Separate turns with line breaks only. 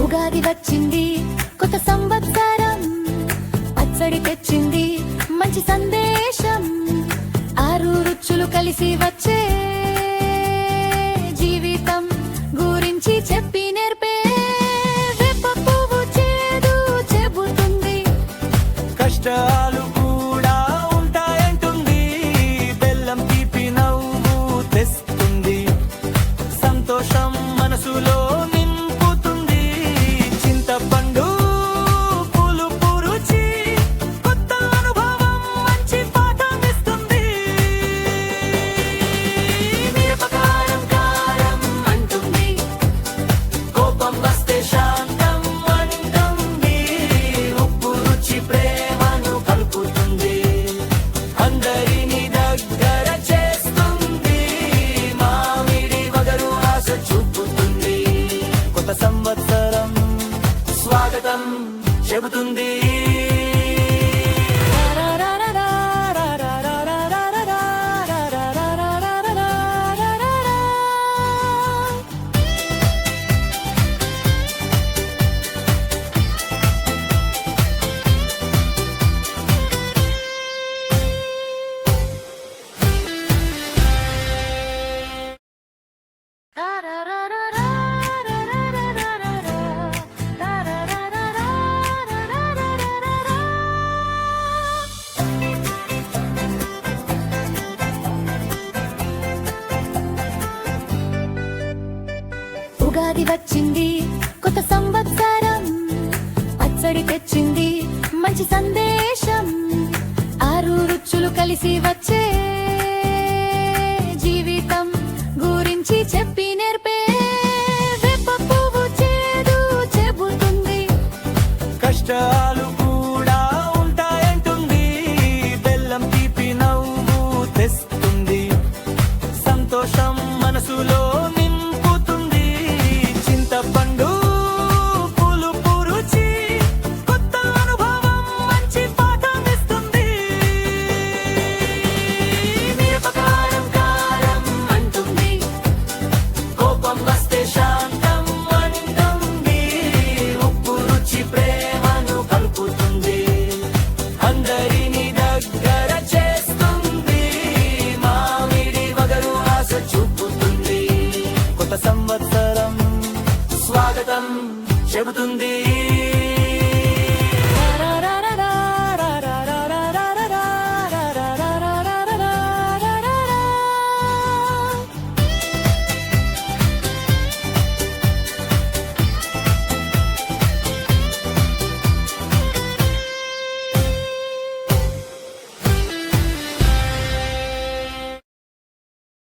ఉగాది వచ్చింది కొత్త సంవత్సరం, పచ్చడి తెచ్చింది మంచి సందేశం. ఆరు రుచులు కలిసి వచ్చే జీవితం గురించి చెప్పి నేర్పే వేప పువ్వు చేదు చెబుతుంది.
కష్టాలు కూడా ఉంటాయంటుంది, బెల్లం తీపి నవ్వు తెస్తుంది. సంతోషం మనసులో నింపుతుంది. చింతపండు పులుపు రుచి కొత్త అనుభవం మంచి పాఠం ఇస్తుంది. మిరపకారం కారం అంటుంది, కోపం వస్తే శాంతం అంటుంది. ఉప్పు రుచి ప్రేమను కలుపుతుంది, అందరిని దగ్గర చేస్తుంది. మామిడి వగరు ఆశ చూపుతుంది. కొత్త సంవత్సరం స్వాగతం చెబుతుంది.
ఉగాది వచ్చింది కొత్త సంవత్సరం, పచ్చడి తెచ్చింది మంచి సందేశం. ఆరు రుచులు కలిసి వచ్చే జీవితం గురించి చెప్పి నేర్పే వేప పువ్వు చేదు చెబుతుంది.
కష్టాలు కూడా ఉంటాయంటుంది, బెల్లం తీపి నవ్వు తెస్తుంది. సంతోషం మనసులో నింపుతుంది. చింతపండు పులుపు రుచి కొత్త అనుభవం మంచి పాఠం ఇస్తుంది. మిరపకారం కారం అంటుంది, కోపం వస్తే శాంతం అంటుంది. ఉప్పు రుచి ప్రేమను కలుపుతుంది, అందరిని దగ్గర చేస్తుంది. మామిడి వగరు ఆశ చూపుతుంది. కొత్త సంవత్సరం స్వాగతం చెబుతుంది.